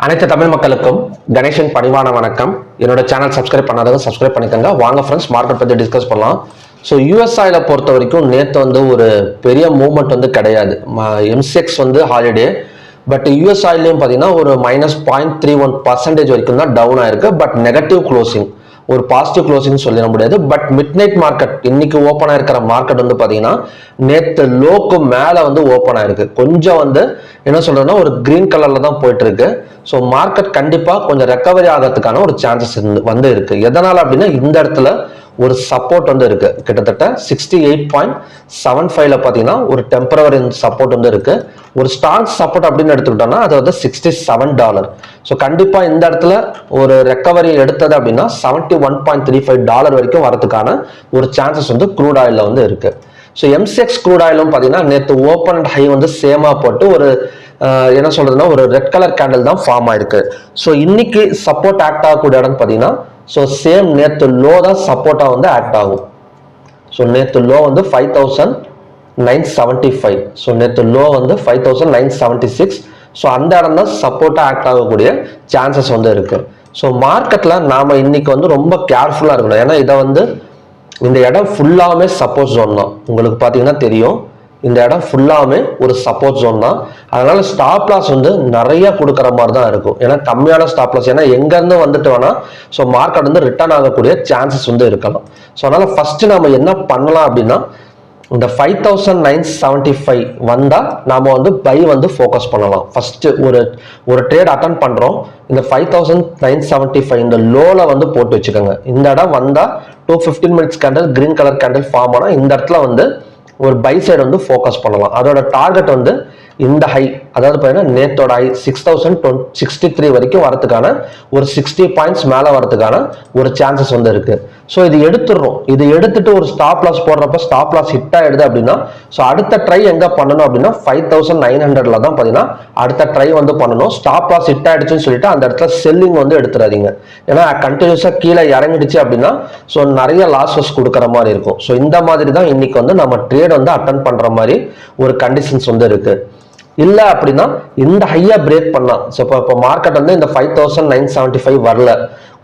அனைத்து தமிழ் மக்களுக்கும் கணேசன் பணிவான வணக்கம். என்னோட சேனல் சப்ஸ்கிரைப் பண்ணாதவங்க சப்ஸ்கிரைப் பண்ணிக்கோங்க. வாங்க ஃப்ரெண்ட்ஸ், மார்க்கெட் பற்றி டிஸ்கஸ் பண்ணலாம். ஸோ யூஎஸ்ஐல பொறுத்த வரைக்கும் நேற்று ஒரு பெரிய மூவ்மெண்ட் கிடையாது. எம்சிஎக்ஸ் ஹாலிடே, பட் யூஎஸ்ஐலையும் பார்த்தீங்கன்னா ஒரு -0.31% வரைக்கும் தான் டவுன் ஆயிருக்கு. பட் நெகட்டிவ் க்ளோசிங், ஒரு பாசிட்டிவ் க்ளோசிங் சொல்லிட முடியாது. பட் மிட் நைட் மார்க்கெட் இன்னைக்கு ஓப்பன் ஆயிருக்கிற மார்க்கெட் பார்த்தீங்கன்னா நேற்று லோக்கு மேலே ஓப்பன் ஆயிருக்கு. கொஞ்சம் என்ன சொல்றதுன்னா ஒரு கிரீன் கலர்ல தான் போயிட்டு இருக்கு. ஸோ மார்க்கெட் கண்டிப்பா கொஞ்சம் ரெக்கவரி ஆகிறதுக்கான ஒரு சான்சஸ் இருக்கு. எதனால அப்படின்னா இந்த இடத்துல ஒரு சப்போர்ட் இருக்கு. கிட்டத்தட்ட 68.75 பார்த்தீங்கன்னா ஒரு டெம்பரவரி சப்போர்ட் இருக்கு. ஒரு ஸ்ட்ராங் சப்போர்ட் அப்படின்னு எடுத்துக்கிட்டோம்னா அது $67. ஸோ கண்டிப்பா இந்த இடத்துல ஒரு ரெக்கவரி எடுத்தது அப்படின்னா $71.35 வரைக்கும் வரதுக்கான ஒரு சான்சஸ் க்ரூட் ஆயில்ல இருக்கு. ஸோ எம்சிஎக்ஸ் க்ரூட் ஆயிலும் பார்த்தீங்கன்னா நேற்று ஓப்பன் ஹை சேமா போட்டு ஒரு என்ன சொல்றதுன்னா ஒரு ரெட் கலர் கேண்டில் தான் ஃபார்ம் ஆயிருக்கு. ஸோ இன்னைக்கு சப்போர்ட் ஆக்ட் ஆகக்கூடிய இடம் பார்த்தீங்கன்னா ஸோ சேம் நேற்று லோ தான் சப்போர்ட்டா ஆக்ட் ஆகும். ஸோ நேற்று லோ 5975. ஸோ நேற்று லோ 5976. ஸோ அந்த இடம் தான் சப்போர்ட்டா ஆக்ட் ஆகக்கூடிய சான்சஸ் இருக்கு. ஸோ மார்க்கெட்ல நாம இன்னைக்கு ரொம்ப கேர்ஃபுல்லா இருக்கணும். ஏன்னா இதை இந்த இடம் ஃபுல்லாமே சப்போர்ட் ஜோன் தான். உங்களுக்கு பார்த்தீங்கன்னா தெரியும், இந்த இடம் ஃபுல்லாமே ஒரு சப்போர்ட் ஜோன் தான். அதனால ஸ்டாப் லாஸ் நிறைய கொடுக்குற மாதிரி தான் இருக்கும். ஏன்னா கம்மியான ஸ்டாப் லாஸ், ஏன்னா எங்கேருந்து வந்துட்டு வேணா ஸோ மார்க்கெட் ரிட்டர்ன் ஆகக்கூடிய சான்சஸ் இருக்கலாம். ஸோ அதனால ஃபர்ஸ்ட் நம்ம என்ன பண்ணலாம் அப்படின்னா இந்த 5975 வந்தா நாம பை ஃபோக்கஸ் பண்ணலாம். ஃபர்ஸ்ட் ஒரு ட்ரேட் அட்டன் பண்றோம், இந்த 5975 இந்த லோல போட்டு வச்சுக்கோங்க. இந்த இடம் வந்தா 215 minutes candle green colour candle form ஆனா இந்த இடத்துல ஒரு பை சைடு ஃபோக்கஸ் பண்ணலாம். அதோட டார்கெட் இந்த ஹை, அதாவது பார்த்தீங்கன்னா நேத்தோட ஹை 6063 வரைக்கும் வரதுக்கான ஒரு 60 பாயிண்ட்ஸ் மேலே வரதுக்கான ஒரு சான்சஸ் இருக்கு. ஸோ இது எடுத்துடுறோம். இது எடுத்துட்டு ஒரு ஸ்டாப் லாஸ் போடுறப்ப ஸ்டாப் லாஸ் ஹிட் ஆயிடுது அப்படின்னா ஸோ அடுத்த ட்ரை எங்க பண்ணணும் அப்படின்னா 5900 தான் பார்த்தீங்கன்னா அடுத்த ட்ரை பண்ணணும். ஸ்டாப் லாஸ் ஹிட் ஆயிடுச்சுன்னு சொல்லிட்டு அந்த இடத்துல செல்லிங் எடுத்துறாதீங்க. ஏன்னா கண்டினியூஸா கீழே இறங்கிடுச்சு அப்படின்னா ஸோ நிறைய லாஸஸ் கொடுக்குற மாதிரி இருக்கும். ஸோ இந்த மாதிரி தான் இன்னைக்கு நம்ம ட்ரேட் அட்டன் பண்ற மாதிரி ஒரு கண்டிஷன்ஸ் இருக்கு. இல்ல அப்படின்னா இந்த ஹையா பிரேக் பண்ணா, இப்போ மார்க்கெட் இந்த 5975 வரல,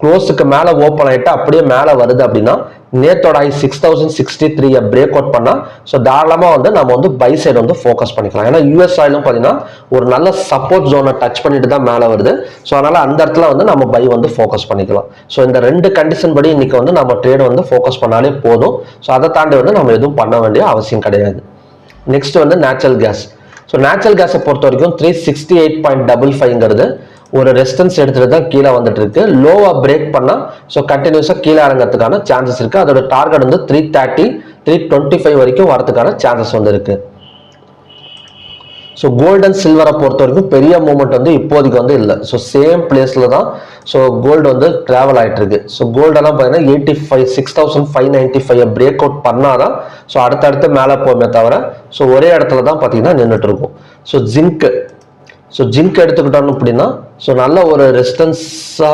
க்ளோஸுக்கு மேல ஓப்பன் ஆயிட்டு அப்படியே மேல வருது அப்படின்னா நேத்தோட ஹை 6063 பிரேக் அவுட் பண்ணா ஸோ தாராளமா நம்ம பை சைடு ஃபோக்கஸ் பண்ணிக்கலாம். ஏன்னா யூஎஸ் ஆயிலும் பார்த்தீங்கன்னா ஒரு நல்ல சப்போர்ட் ஜோனை டச் பண்ணிட்டு தான் மேல வருது. ஸோ அதனால அந்த இடத்துல நம்ம பை ஃபோக்கஸ் பண்ணிக்கலாம். ஸோ இந்த ரெண்டு கண்டிஷன் படி இன்னைக்கு நம்ம ட்ரேட் ஃபோக்கஸ் பண்ணாலே போதும். ஸோ அதை தாண்டி நம்ம எதுவும் பண்ண வேண்டிய அவசியம் கிடையாது. Next natural gas. So natural கேஸை பொறுத்த வரைக்கும் 368.55 ஒரு ரெசிஸ்டன்ஸ் எடுத்துட்டு தான் கீழே வந்துட்டு இருக்கு. லோவா பிரேக் பண்ணா ஸோ கண்டினியூஸா கீழே இறங்கிறதுக்கான சான்சஸ் இருக்கு. அதோட டார்கெட் 330 325 வரைக்கும் வரதுக்கான சான்சஸ் இருக்கு. ஸோ கோல்டு அண்ட் சில்வரை பொறுத்த வரைக்கும் பெரிய மூவ்மெண்ட் இப்போதைக்கு இல்லை. ஸோ சேம் பிளேஸ்ல தான் ஸோ கோல்டு டிராவல் ஆயிட்டு இருக்கு. ஸோ கோல்டெல்லாம் பார்த்தீங்கன்னா 65,595 பிரேக் அவுட் பண்ணாதான் ஸோ அடுத்தடுத்து மேலே போகுமே தவிர ஸோ ஒரே இடத்துல தான் பார்த்தீங்கன்னா நின்றுட்டு இருக்கும். ஸோ ஜிங்க் எடுத்துக்கிட்டோம் அப்படின்னா ஸோ நல்ல ஒரு ரெசிஸ்டன்ஸா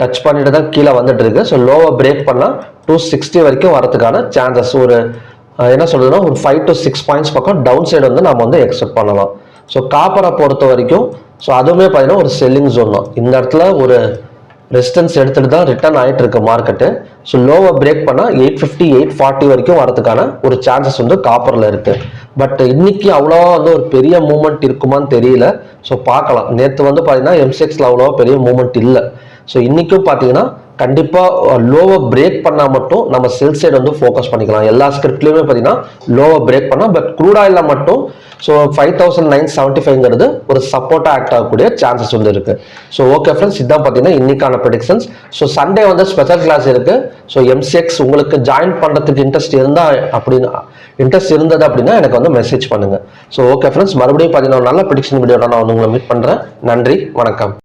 டச் பண்ணிட்டு தான் கீழே வந்துட்டு இருக்கு. ஸோ லோவை பிரேக் பண்ணா 260 வரைக்கும் வரதுக்கான சான்சஸ் ஒரு என்ன சொல்றதுன்னா ஒரு 5 to 6 பாயிண்ட்ஸ் பக்கம் டவுன் சைடு நம்ம எக்ஸ்பெக்ட் பண்ணலாம். ஸோ காப்பரை பொறுத்த வரைக்கும் ஸோ அதுவுமே பார்த்தீங்கன்னா ஒரு செல்லிங் ஜோன் தான். இந்த இடத்துல ஒரு ரெசிஸ்டன்ஸ் எடுத்துட்டு தான் ரிட்டர்ன் ஆயிட்டு இருக்கு மார்க்கெட்டு. ஸோ லோவை பிரேக் பண்ணா 850 840 வரைக்கும் வரதுக்கான ஒரு சான்சஸ் காப்பர்ல இருக்கு. பட் இன்னைக்கு அவ்வளோவா ஒரு பெரிய மூவ்மெண்ட் இருக்குமான்னு தெரியல. ஸோ பார்க்கலாம். நேற்று பார்த்தீங்கன்னா எம்சிஎக்ஸ்ல அவ்வளோவா பெரிய மூவ்மெண்ட் இல்லை. ஸோ இன்னைக்கும் பார்த்தீங்கன்னா கண்டிப்பா லோவை பிரேக் பண்ணா மட்டும் நம்ம செல் சைடு ஃபோக்கஸ் பண்ணிக்கலாம். எல்லா ஸ்கிரிப்ட்லயுமே பார்த்தீங்கன்னா லோவை பிரேக் பண்ணா, பட் க்ரூட் ஆயில்ல மட்டும் ஸோ 5975 ஒரு சப்போர்ட்டா ஆக்ட் ஆகக்கூடிய சான்சஸ் இருக்கு. ஸோ ஓகே ஃப்ரெண்ட்ஸ், இதுதான் பார்த்தீங்கன்னா இன்னைக்கான predictions. So Sunday special class இருக்கு. ஸோ எம்சிஎக்ஸ் உங்களுக்கு ஜாயின் பண்றதுக்கு இன்ட்ரெஸ்ட் இருந்தது அப்படின்னா எனக்கு மெசேஜ் பண்ணுங்க. ஸோ ஓகே ஃப்ரெண்ட்ஸ், மறுபடியும் பார்த்தீங்கன்னா நல்ல ப்ரெடிக்ஷன் வீடியோட நான் உங்களை மீட் பண்றேன். நன்றி, வணக்கம்.